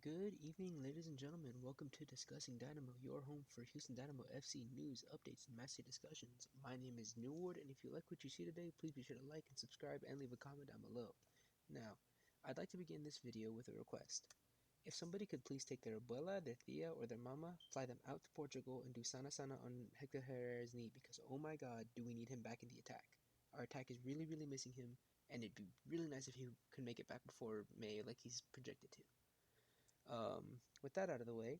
Good evening, ladies and gentlemen. Welcome to Discussing Dynamo, your home for Houston Dynamo FC news, updates, and match day discussions. My name is New Ward, and if you like what you see today, please be sure to like and subscribe and leave a comment down below. Now, I'd like to begin this video with a request. If somebody could please take their abuela, their tia, or their mama, fly them out to Portugal, and do sana sana on Hector Herrera's knee, because oh my god, do we need him back in the attack. Our attack is really missing him, and it'd be really nice if he could make it back before May like he's projected to. With that out of the way,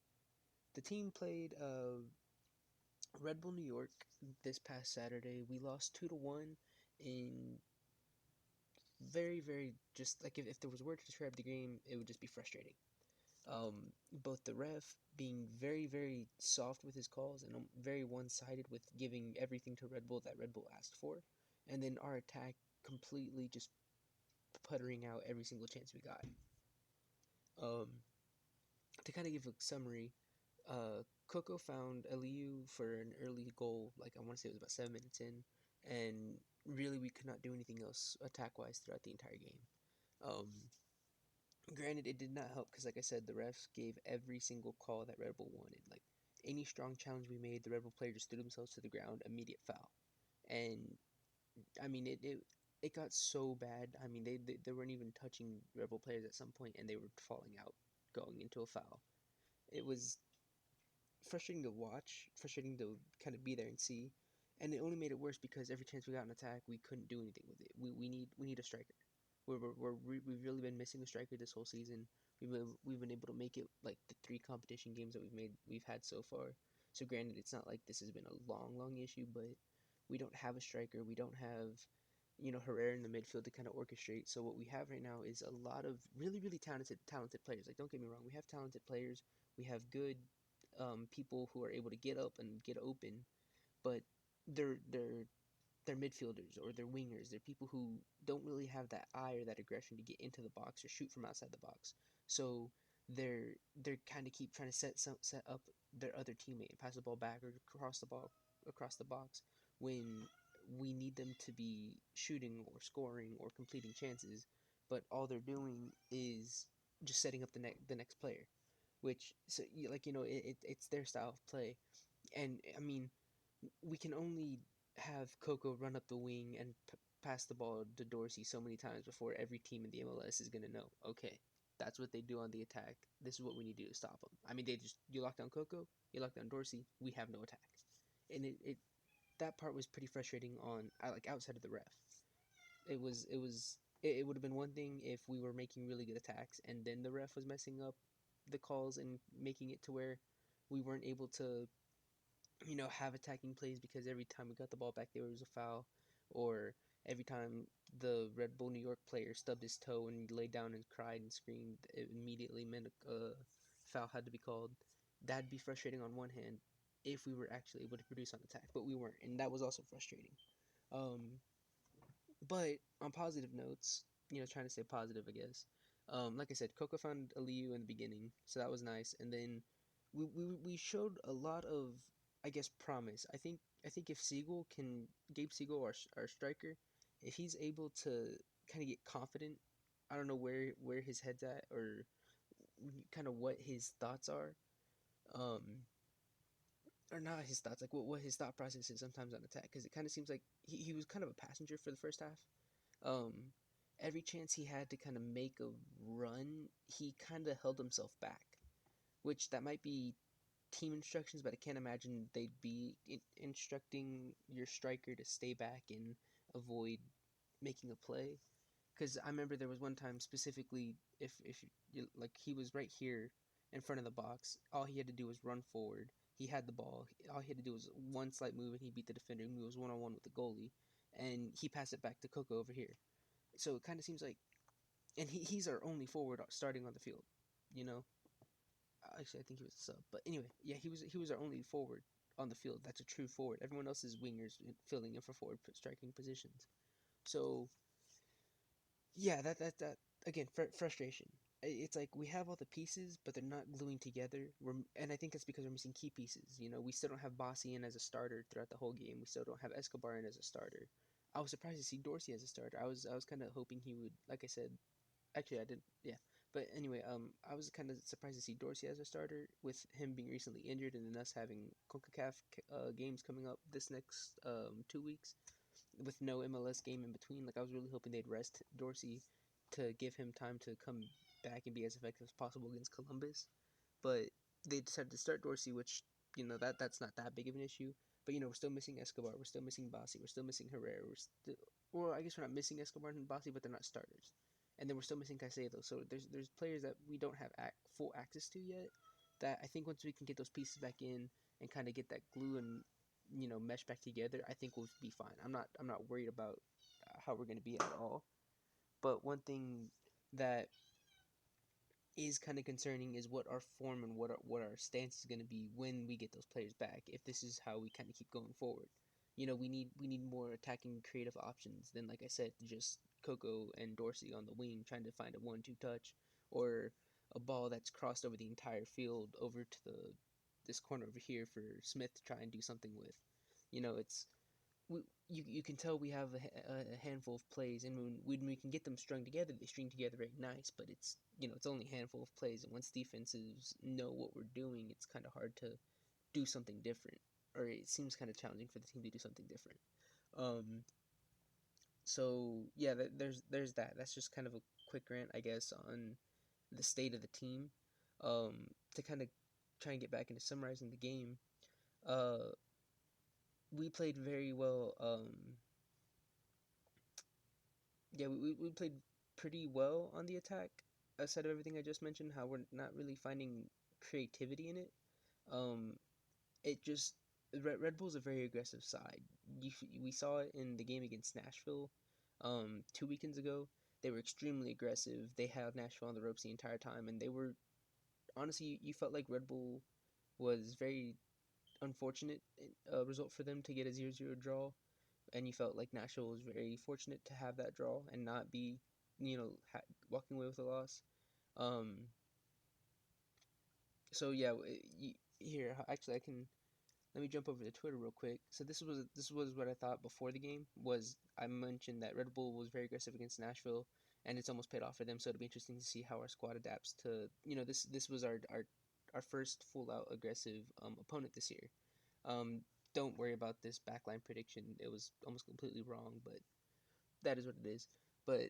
the team played Red Bull New York this past Saturday. We lost 2-1 in very just like if there was a word to describe the game, it would just be frustrating. Both the ref being very soft with his calls and very one-sided with giving everything to Red Bull that Red Bull asked for, and then our attack completely just puttering out every single chance we got. To kind of give a summary, Coco found Aliu for an early goal, like I want to say it was about 7 minutes in, and really we could not do anything else attack-wise throughout the entire game. Um, Granted, it did not help because, like I said, the refs gave every single call that Red Bull wanted. Like any strong challenge we made, the Red Bull player just threw themselves to the ground, immediate foul. And I mean, it got so bad. I mean, they weren't even touching Red Bull players at some point, and they were falling out, going into a foul. It was frustrating to watch, frustrating to kind of be there and see, and it only made it worse because every chance we got an attack, we couldn't do anything with it. We need a striker. We've really been missing a striker this whole season. We've been able to make it like the 3 competition games that we've had so far. So granted, it's not like this has been a long issue, but we don't have a striker. We don't have Herrera in the midfield to kind of orchestrate. So what we have right now is a lot of really talented players. Like don't get me wrong, we have talented players. We have good people who are able to get up and get open, but they're midfielders or they're wingers. They're people who don't really have that eye or that aggression to get into the box or shoot from outside the box. So they're kind of keep trying to set up their other teammate and pass the ball back or across the box when we need them to be shooting or scoring or completing chances, but all they're doing is just setting up the next player, which so it's their style of play. And I mean, we can only have Coco run up the wing and pass the ball to Dorsey so many times before every team in the MLS is gonna know. Okay, that's what they do on the attack. This is what we need to do to stop them. I mean, you lock down Coco, you lock down Dorsey. We have no attack, and it that part was pretty frustrating on like outside of the ref. It would have been one thing if we were making really good attacks and then the ref was messing up the calls and making it to where we weren't able to have attacking plays because every time we got the ball back there was a foul, or every time the Red Bull New York player stubbed his toe and laid down and cried and screamed, it immediately meant a foul had to be called. That'd be frustrating on one hand if we were actually able to produce on attack, but we weren't, and that was also frustrating. Um, but on positive notes, trying to stay positive, I guess. Like I said, Coco found Aliu in the beginning, so that was nice. And then we showed a lot of, I guess, promise. I think if Gabe Siegel, our striker, if he's able to kind of get confident, I don't know where his head's at or kind of what his thoughts are. Um, or not his thoughts, like what his thought process is sometimes on attack, because it kind of seems like he was kind of a passenger for the first half. um, every chance he had to kind of make a run, he kind of held himself back, which that might be team instructions, but I can't imagine they'd be instructing your striker to stay back and avoid making a play. Because I remember there was one time specifically, if like he was right here in front of the box, all he had to do was run forward. He had the ball. All he had to do was one slight move, and he beat the defender. He was 1-on-1 with the goalie, and he passed it back to Coco over here. So it kind of seems like, and he's our only forward starting on the field. You know, actually I think he was a sub, but anyway, yeah, he was our only forward on the field. That's a true forward. Everyone else is wingers filling in for forward striking positions. So yeah, that again, frustration. It's like we have all the pieces, but they're not gluing together. And I think that's because we're missing key pieces. We still don't have Bossy in as a starter throughout the whole game. We still don't have Escobar in as a starter. I was surprised to see Dorsey as a starter. I was kind of hoping he would, like I said, actually I did, yeah. But anyway, I was kind of surprised to see Dorsey as a starter with him being recently injured and then us having CONCACAF games coming up this next 2 weeks with no MLS game in between. Like I was really hoping they'd rest Dorsey to give him time to come back and be as effective as possible against Columbus. But they decided to start Dorsey, which that's not that big of an issue. But we're still missing Escobar, we're still missing Bassi, we're still missing Herrera, or I guess we're not missing Escobar and Bassi, but they're not starters. And then we're still missing Caicedo. So there's players that we don't have full access to yet. That I think once we can get those pieces back in and kind of get that glue and mesh back together, I think we'll be fine. I'm not worried about how we're going to be at all. But one thing that is kind of concerning is what our form and what our stance is going to be when we get those players back. If this is how we kind of keep going forward, we need more attacking creative options than, like I said, just Coco and Dorsey on the wing trying to find a 1-2 touch, or a ball that's crossed over the entire field over to this corner over here for Smith to try and do something with. It's you can tell we have a handful of plays, and when we can get them strung together, they string together very nice. But it's only a handful of plays, and once defenses know what we're doing, it's kind of hard to do something different, or it seems kind of challenging for the team to do something different. Um, so yeah, there's that. That's just kind of a quick rant, I guess, on the state of the team. To kind of try and get back into summarizing the game. Uh, we played very well. Yeah, we played pretty well on the attack. Aside of everything I just mentioned, how we're not really finding creativity in it. Um, it just Red Bull's a very aggressive side. We saw it in the game against Nashville, 2 weekends ago. They were extremely aggressive. They had Nashville on the ropes the entire time, and they were honestly, you felt like Red Bull was very unfortunate result for them to get a 0-0 draw, and you felt like Nashville was very fortunate to have that draw and not be, walking away with a loss. Um, so yeah, here actually I can let me jump over to Twitter real quick. So this was what I thought before the game. Was I mentioned that Red Bull was very aggressive against Nashville, and it's almost paid off for them. So it'll be interesting to see how our squad adapts to this was our first full out aggressive opponent this year. Um, don't worry about this backline prediction. It was almost completely wrong, but that is what it is. But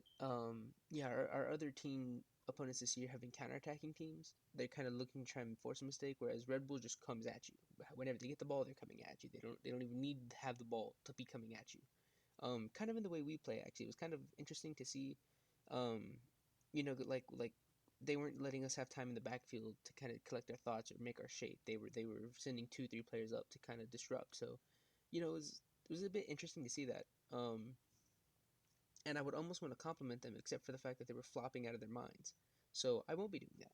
yeah, our other team opponents this year have been counterattacking teams. They're kind of looking to try and force a mistake, whereas Red Bull just comes at you. Whenever they get the ball, they're coming at you. They don't even need to have the ball to be coming at you. Kind of in the way we play, actually. It was kind of interesting to see. Um, like they weren't letting us have time in the backfield to kind of collect our thoughts or make our shape. They were sending 2-3 players up to kind of disrupt. So, it was a bit interesting to see that. And I would almost want to compliment them, except for the fact that they were flopping out of their minds. So I won't be doing that.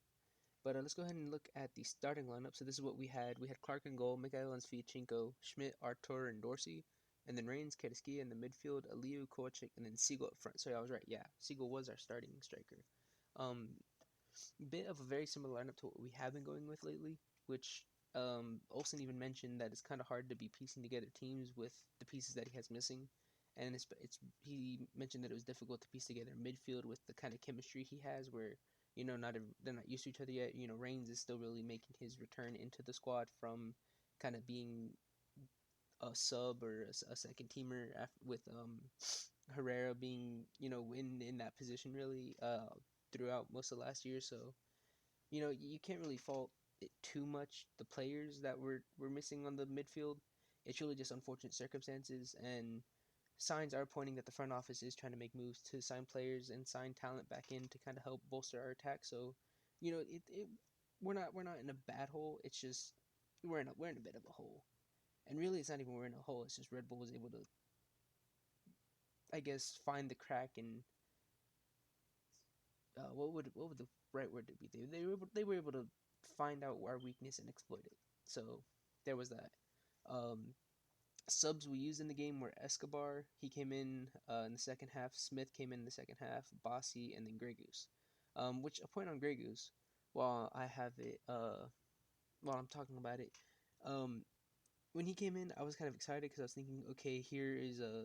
But let's go ahead and look at the starting lineup. So this is what we had. We had Clark in goal, Mikhail and Sviatchenko, Schmidt, Artur, and Dorsey. And then Reigns, Kediskia in the midfield, Aliu, Kovacic, and then Siegel up front. So yeah, I was right. Yeah, Siegel was our starting striker. Um, Bit of a very similar lineup to what we have been going with lately, which Olsen even mentioned that it's kind of hard to be piecing together teams with the pieces that he has missing. And he mentioned that it was difficult to piece together midfield with the kind of chemistry he has, where they're not used to each other yet. Reigns is still really making his return into the squad from kind of being a sub or a second teamer with Herrera being in that position really throughout most of last year. So you can't really fault it too much the players that were missing on the midfield. It's really just unfortunate circumstances, and signs are pointing that the front office is trying to make moves to sign players and sign talent back in to kind of help bolster our attack. So, we're not in a bad hole. It's just we're in a bit of a hole, and really it's not even we're in a hole. It's just Red Bull was able to, I guess, find the crack and what would the right word to be? They were able to find out our weakness and exploit it. So there was that. Um, Subs we used in the game were Escobar. He came in the second half. Smith came in the second half. Bossy and then Grey Goose. Which a point on Grey Goose, while I have it, while I'm talking about it, um, when he came in, I was kind of excited because I was thinking, okay, here is a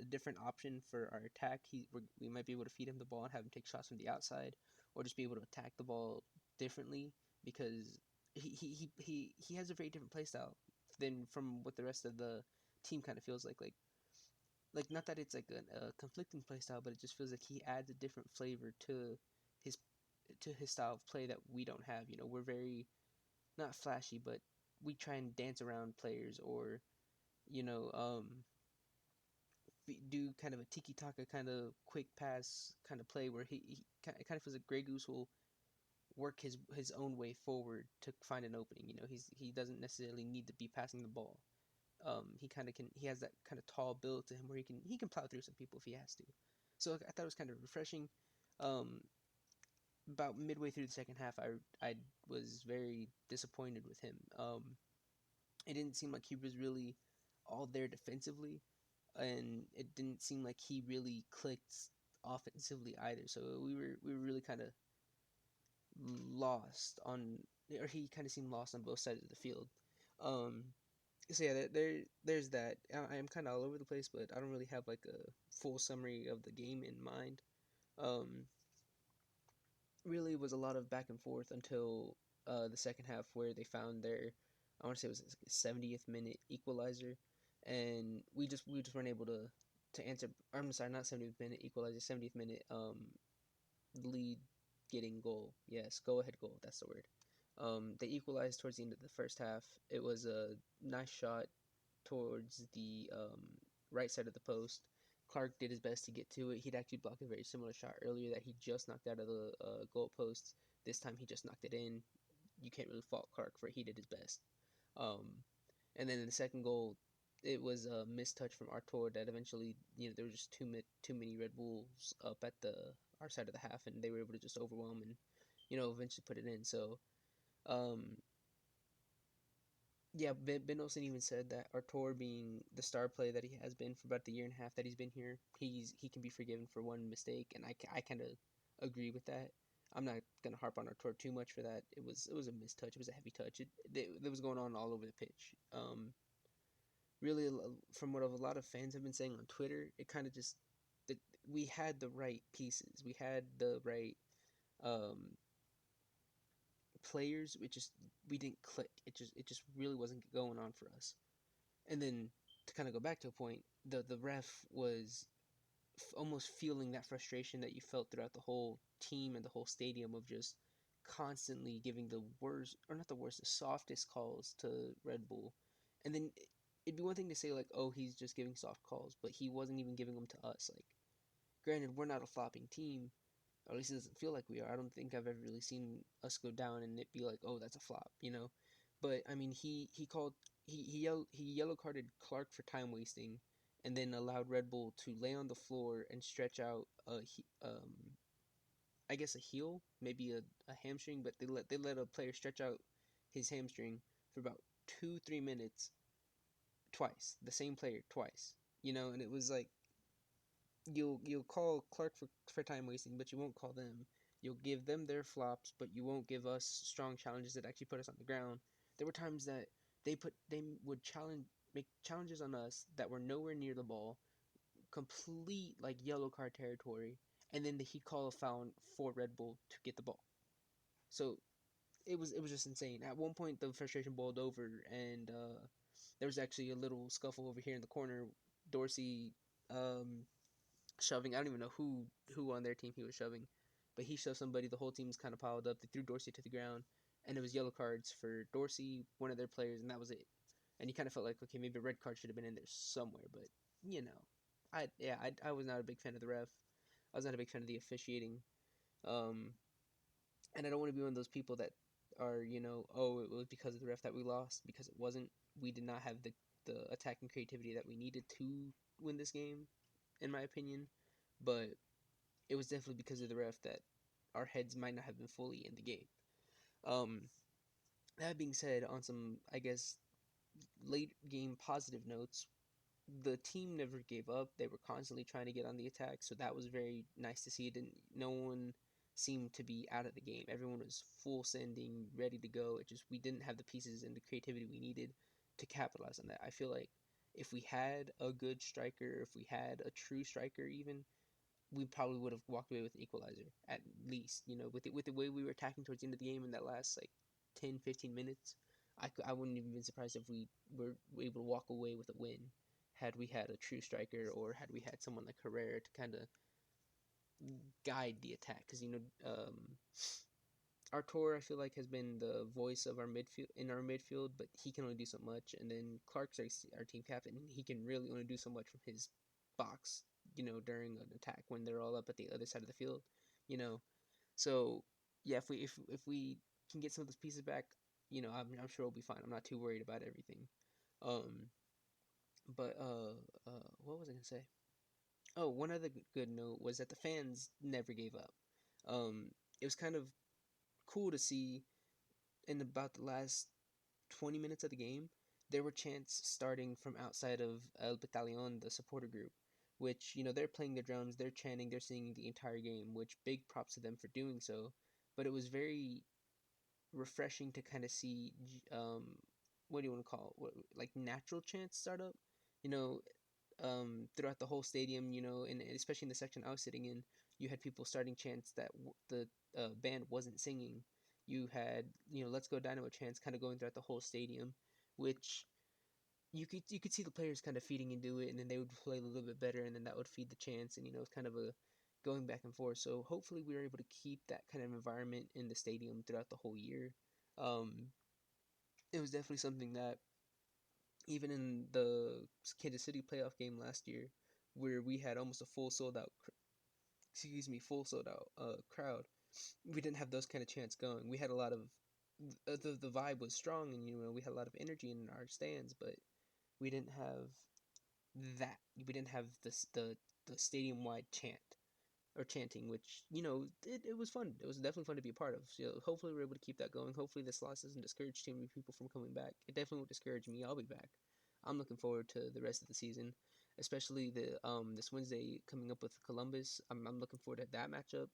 different option for our attack. We might be able to feed him the ball and have him take shots from the outside, or just be able to attack the ball differently, because he has a very different play style than from what the rest of the team kind of feels like not that it's like a conflicting play style, but it just feels like he adds a different flavor his to his style of play that we don't have. You know, we're very not flashy, but we try and dance around players, or you know, do kind of a tiki taka kind of quick pass kind of play where it kind of feels like Grey Goose will work his own way forward to find an opening. You know, he doesn't necessarily need to be passing the ball. He kind of can. He has that kind of tall build to him where he can plow through some people if he has to. So I thought it was kind of refreshing. Um, about midway through the second half, I was very disappointed with him. It didn't seem like he was really all there defensively, and it didn't seem like he really clicked offensively either. So we were really kind of lost on, or he kind of seemed lost on both sides of the field. Um, so yeah, there's that. I am kind of all over the place, but I don't really have like a full summary of the game in mind. Um, Really was a lot of back and forth until the second half, where they found their, I want to say it was 70th minute equalizer, and we just weren't able to answer. I'm sorry, not 70th minute equalizer, 70th minute lead getting goal. Yes, go ahead goal. That's the word. They equalized towards the end of the first half. It was a nice shot towards the right side of the post. Clark did his best to get to it. He'd actually blocked a very similar shot earlier that he just knocked out of the goal post. This time he just knocked it in. You can't really fault Clark for it. He did his best. Um, and then in the second goal, it was a missed touch from Artur that eventually, there were just too many Red Bulls up at the our side of the half, and they were able to just overwhelm and, eventually put it in. So, um, yeah, Ben Olsen even said that Artur, being the star player that he has been for about the year and a half that he's been here, he can be forgiven for one mistake, and I kind of agree with that. I'm not gonna harp on Artur too much for that. It was a missed touch. It was a heavy touch. It was going on all over the pitch. Really, from what a lot of fans have been saying on Twitter, it kind of just that we had the right pieces. We had the right um, players. We didn't click. It just really wasn't going on for us. And then to kind of go back to a point, the ref was almost feeling that frustration that you felt throughout the whole team and the whole stadium of just constantly giving the worst, or not the worst, the softest calls to Red Bull. And then it'd be one thing to say like, oh, he's just giving soft calls, but he wasn't even giving them to us. Like, granted, we're not a flopping team, or at least it doesn't feel like we are. I don't think I've ever really seen us go down and it be like, oh, that's a flop, you know. But I mean, he called he yellow carded Clark for time wasting, and then allowed Red Bull to lay on the floor and stretch out I guess a heel, maybe a hamstring, but they let a player stretch out his hamstring for about 2-3 minutes twice, the same player twice, and it was like, you'll call Clark for time wasting, but you won't call them. You'll give them their flops, but you won't give us strong challenges that actually put us on the ground. There were times that they would make challenges on us that were nowhere near the ball, complete like yellow card territory, and then he'd call a foul for Red Bull to get the ball. So it was just insane. At one point, the frustration boiled over, and there was actually a little scuffle over here in the corner. Dorsey shoving. I don't even know who on their team he was shoving, but he shoved somebody. The whole team's kind of piled up. They threw Dorsey to the ground, and it was yellow cards for Dorsey, one of their players, and that was it. And you kind of felt like, okay, maybe a red card should have been in there somewhere, but you know, I was not a big fan of the ref. I was not a big fan of the officiating. Um, and I don't want to be one of those people that are, oh, it was because of the ref that we lost, because it wasn't. We did not have the attacking creativity that we needed to win this game, in my opinion. But it was definitely because of the ref that our heads might not have been fully in the game. Um, that being said, on some, I guess, late game positive notes, the team never gave up. They were constantly trying to get on the attack, so that was very nice to see. It didn't, no one seemed to be out of the game. Everyone was full sending, ready to go. It just, we didn't have the pieces and the creativity we needed to capitalize on that. I feel like if we had a good striker, if we had a true striker even, we probably would have walked away with an equalizer at least. With the way we were attacking towards the end of the game in that last like 10, 15 minutes, I wouldn't even been surprised if we were able to walk away with a win had we had a true striker or had we had someone like Herrera to kind of guide the attack. Because Artur, I feel like, has been the voice of our midfield, but he can only do so much. And then Clark's our team captain, and he can really only do so much from his box, during an attack when they're all up at the other side of the field, you know. So yeah, if we can get some of those pieces back, I'm sure we'll be fine. I'm not too worried about everything. Um, but what was I gonna say? Oh, one other good note was that the fans never gave up. It was kind of cool to see in about the last 20 minutes of the game, there were chants starting from outside of El Batallon, the supporter group, which, they're playing their drums, they're chanting, they're singing the entire game, which big props to them for doing so. But it was very refreshing to kind of see, what do you want to call it? Like natural chants start up, you know, throughout the whole stadium, and especially in the section I was sitting in, you had people starting chants that the band wasn't singing. You had, "Let's Go Dynamo" chants kind of going throughout the whole stadium, which you could see the players kind of feeding into it, and then they would play a little bit better, and then that would feed the chants, and it's kind of a going back and forth. So hopefully we were able to keep that kind of environment in the stadium throughout the whole year. Um, it was definitely something that even in the Kansas City playoff game last year, where we had almost a full sold out crowd, we didn't have those kind of chants going. We had a lot of the vibe was strong, and we had a lot of energy in our stands, but we didn't have that. We didn't have the stadium wide chant or chanting, which it was fun. It was definitely fun to be a part of. So hopefully we're able to keep that going. Hopefully this loss doesn't discourage too many people from coming back. It definitely won't discourage me. I'll be back. I'm looking forward to the rest of the season, especially the this Wednesday coming up with Columbus. I'm looking forward to that matchup.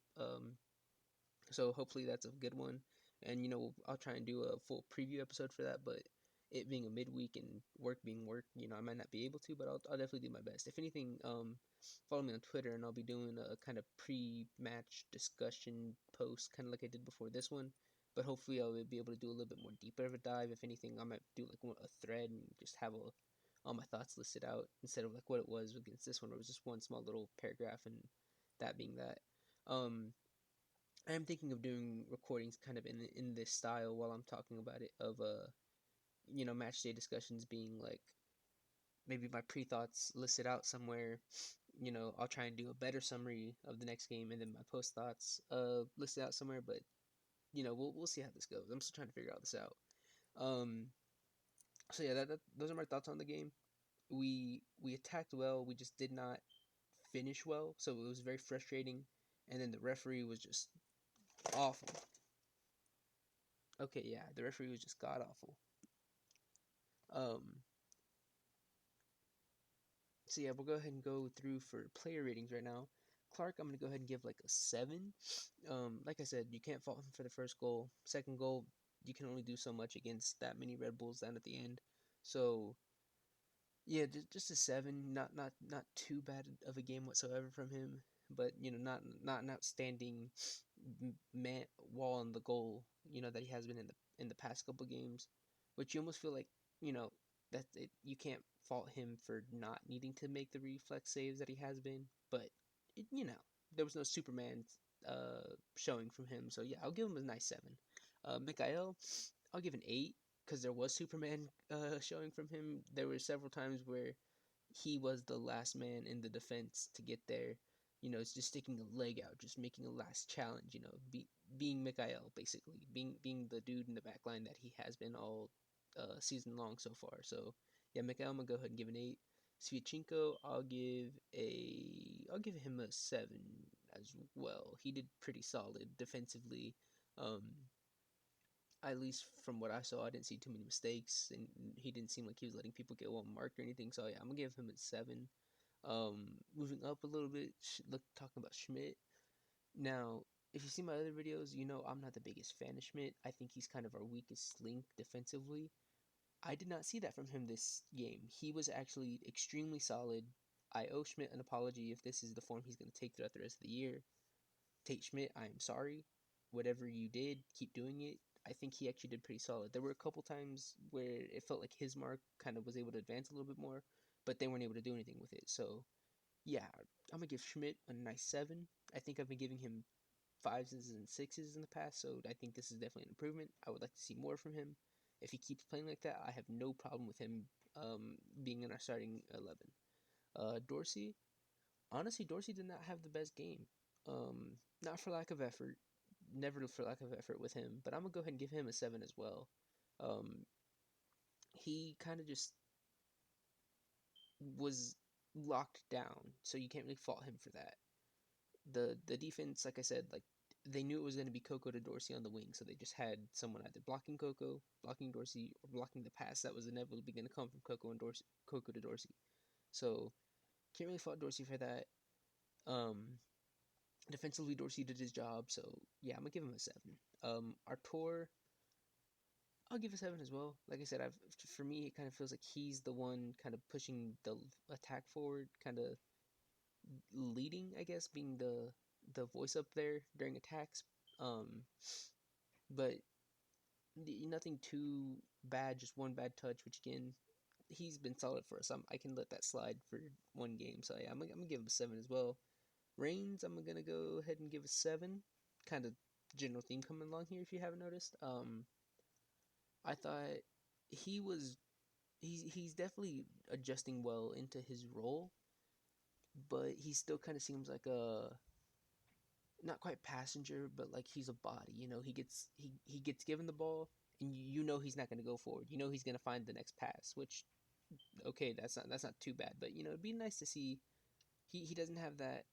So hopefully that's a good one, and I'll try and do a full preview episode for that. But it being a midweek and work being work, I might not be able to, but I'll definitely do my best. If anything, follow me on Twitter, and I'll be doing a kind of pre-match discussion post, kind of like I did before this one. But hopefully I'll be able to do a little bit more deeper of a dive. If anything, I might do like a thread and just have all my thoughts listed out instead of like what it was against this one, where it was just one small little paragraph and that being that. Um, I am thinking of doing recordings kind of in this style while I'm talking about it of match day discussions being like maybe my pre thoughts listed out somewhere. I'll try and do a better summary of the next game and then my post thoughts listed out somewhere. But we'll see how this goes. I'm still trying to figure all this out. Um, so yeah, those are my thoughts on the game. We attacked well. We just did not finish well, so it was very frustrating. And then the referee was just awful. Okay, yeah, the referee was just god awful. Um, so yeah, we'll go ahead and go through for player ratings right now. Clark, I'm gonna go ahead and give like a 7. Like I said, you can't fault him for the first goal. Second goal, you can only do so much against that many Red Bulls down at the end. So yeah, just a 7. Not too bad of a game whatsoever from him, but not an outstanding man wall on the goal. That he has been in the past couple games, which you almost feel like you know that you can't fault him for not needing to make the reflex saves that he has been, but there was no Superman showing from him, so yeah, I'll give him a nice 7. Mikhail, I'll give an 8 because there was Superman showing from him. There were several times where he was the last man in the defense to get there. It's just sticking a leg out, just making a last challenge. Being Mikhail, basically, being the dude in the back line that he has been all season long so far. So yeah, Mikhail, I'm gonna go ahead and give an 8. Sviatchenko, I'll give him a 7 as well. He did pretty solid defensively. Um, at least from what I saw, I didn't see too many mistakes, and he didn't seem like he was letting people get one mark or anything. So yeah, I'm gonna give him a 7. Moving up a little bit, talking about Schmidt. Now, if you see my other videos, I'm not the biggest fan of Schmidt. I think he's kind of our weakest link defensively. I did not see that from him this game. He was actually extremely solid. I owe Schmidt an apology if this is the form he's going to take throughout the rest of the year. Tate Schmidt, I am sorry. Whatever you did, keep doing it. I think he actually did pretty solid. There were a couple times where it felt like his mark kind of was able to advance a little bit more, but they weren't able to do anything with it. So, yeah, I'm going to give Schmidt a nice 7. I think I've been giving him 5s and 6s in the past, so I think this is definitely an improvement. I would like to see more from him. If he keeps playing like that, I have no problem with him being in our starting 11. Dorsey, honestly, Dorsey did not have the best game. Not for lack of effort, never for lack of effort with him, but I'm gonna go ahead and give him a 7 as well. Um, he kind of just was locked down, so you can't really fault him for that. The defense, like I said, like they knew it was going to be Coco to Dorsey on the wing, so they just had someone either blocking Coco, blocking Dorsey, or blocking the pass that was inevitably going to come from Coco to Dorsey. So can't really fault Dorsey for that. Um, Defensively, Dorsey did his job, so yeah, I'm gonna give him a 7. Artur, I'll give a 7 as well. Like I said, for me, it kind of feels like he's the one kind of pushing the attack forward, kind of leading, I guess, being the voice up there during attacks. Um, but nothing too bad, just one bad touch, which again, he's been solid for us. I can let that slide for one game, so yeah, I'm gonna give him a 7 as well. Reigns, I'm gonna go ahead and give a 7. Kind of general theme coming along here, if you haven't noticed. I thought he was he's definitely adjusting well into his role, but he still kind of seems like a not quite passenger, but like he's a body. You know, he gets given the ball, and you know he's not going to go forward. You know he's going to find the next pass, which okay, that's not too bad. But you know, it'd be nice to see he doesn't have that.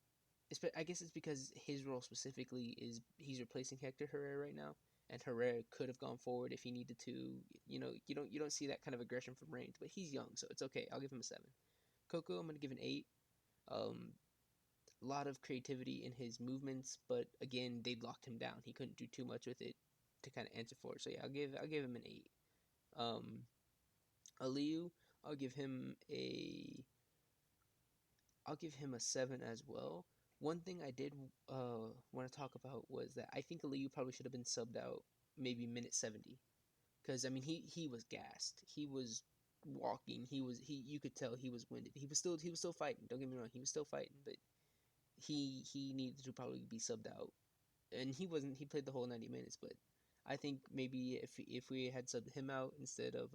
I guess it's because his role specifically is he's replacing Hector Herrera right now, and Herrera could have gone forward if he needed to. You know, you don't see that kind of aggression from Reigns, but he's young, so it's okay. I'll give him a 7. Coco, I'm gonna give an 8. Um, a lot of creativity in his movements, but again, they locked him down. He couldn't do too much with it to kind of answer for it. So yeah, I'll give him an 8. Um, Aliu, I'll give him a I'll give him a 7 as well. One thing I did want to talk about was that I think Aliu probably should have been subbed out maybe minute 70, because I mean he was gassed. He was walking. He you could tell he was winded. He was still fighting. Don't get me wrong. He was still fighting, but he needed to probably be subbed out. And he wasn't. He played the whole 90 minutes, but I think maybe if we had subbed him out instead of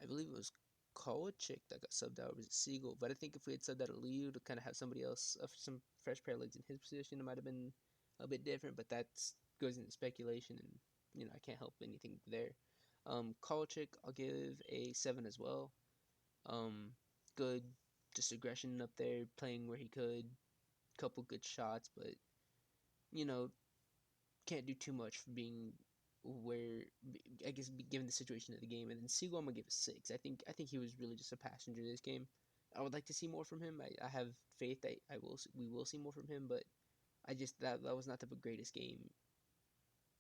I believe it was Kovacic that got subbed out, or was it Siegel? But I think if we had subbed out Aliu to kind of have somebody else, some fresh pair of legs in his position, it might have been a bit different. But that goes into speculation, and I can't help anything there. Kovacic, I'll give a 7 as well. Um, Good, just aggression up there, playing where he could, couple good shots, but you know can't do too much for being where I guess given the situation of the game. And then Siegel, I'm gonna give a 6. I think he was really just a passenger this game. I would like to see more from him. I have faith that we will see more from him, but I just that was not the greatest game,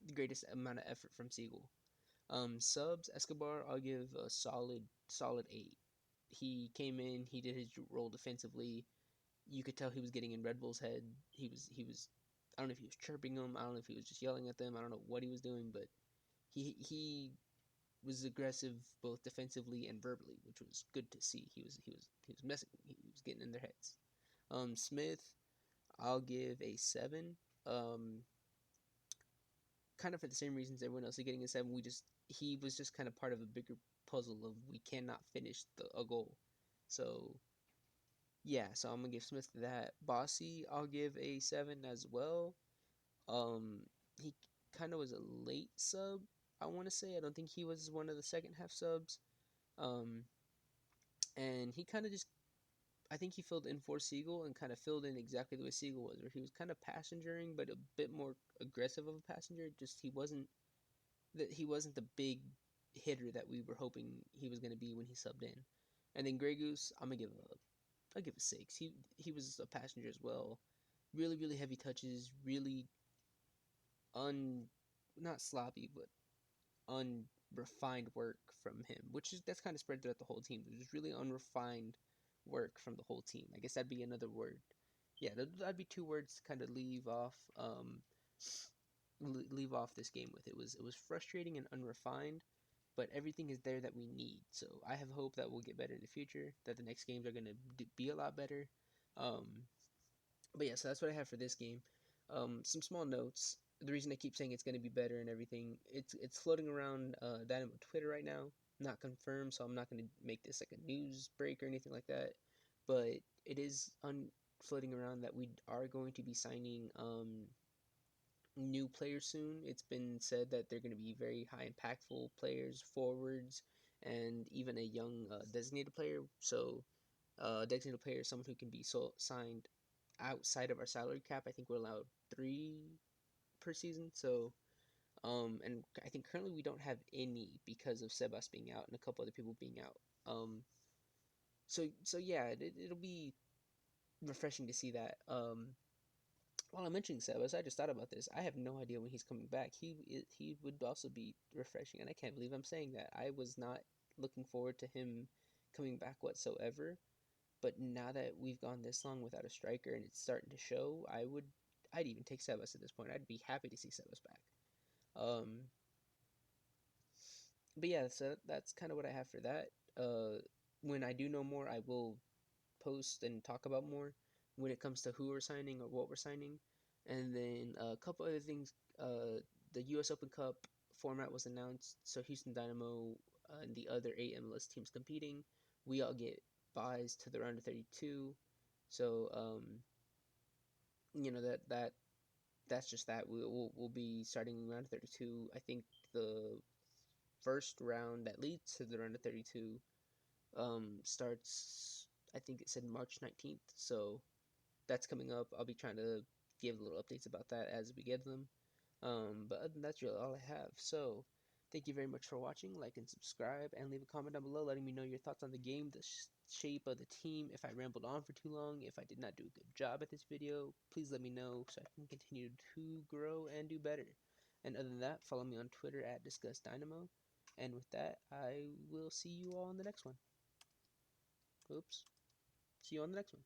the greatest amount of effort from Siegel. Subs Escobar, I'll give a solid 8. He came in, he did his role defensively. You could tell he was getting in Red Bull's head. He was I don't know if he was chirping them. I don't know if he was just yelling at them. I don't know what he was doing, but he was aggressive both defensively and verbally, which was good to see. He was messing. He was getting in their heads. Smith, I'll give a 7. Um, Kind of for the same reasons everyone else is getting a 7. He was just kind of part of a bigger puzzle of we cannot finish a goal. So yeah, so I'm gonna give Smith that. Bossy, I'll give a 7 as well. He kind of was a late sub. I want to say I don't think he was one of the second half subs. Um, and he kind of just I think he filled in for Siegel and kind of filled in exactly the way Siegel was, where he was kind of passengering, but a bit more aggressive of a passenger. Just he wasn't the big hitter that we were hoping he was going to be when he subbed in. And then Grey Goose, I'll give a 6. He was a passenger as well. Really really heavy touches, really un not sloppy, but unrefined work from him, which is that's kind of spread throughout the whole team. There's just really unrefined work from the whole team. I guess that'd be another word. Yeah, that'd be two words to kind of leave off this game with. It was frustrating and unrefined, but everything is there that we need. So I have hope that we'll get better in the future. That the next games are gonna be a lot better. Um, but yeah, so that's what I have for this game. Some small notes. The reason I keep saying it's gonna be better and everything, it's floating around Dynamo Twitter right now, not confirmed. So I'm not gonna make this like a news break or anything like that. But it is floating around that we are going to be signing new players soon. It's been said that they're going to be very high impactful players, forwards, and even a young designated player. So, designated player is someone who can be signed outside of our salary cap. I think we're allowed three per season. So, and I think currently we don't have any because of Sebas being out and a couple other people being out. So yeah, it'll be refreshing to see that. While I'm mentioning Sebas, I just thought about this. I have no idea when he's coming back. He would also be refreshing, and I can't believe I'm saying that. I was not looking forward to him coming back whatsoever. But now that we've gone this long without a striker and it's starting to show, I'd even take Sebas at this point. I'd be happy to see Sebas back. Um, but yeah, so that's kind of what I have for that. When I do know more, I will post and talk about more when it comes to who we're signing or what we're signing. And then a couple other things. The U.S. Open Cup format was announced, so Houston Dynamo and the other 8 MLS teams competing, we all get buys to the round of 32. So that's just that. We'll be starting round of 32. I think the first round that leads to the round of 32 starts. I think it said March 19th. So that's coming up. I'll be trying to give little updates about that as we get them. But other than that's really all I have. So thank you very much for watching. Like and subscribe, and leave a comment down below letting me know your thoughts on the game, the shape of the team. If I rambled on for too long, if I did not do a good job at this video, please let me know so I can continue to grow and do better. And other than that, follow me on Twitter at DiscussDynamo. And with that, I will see you all in the next one. Oops. See you on the next one.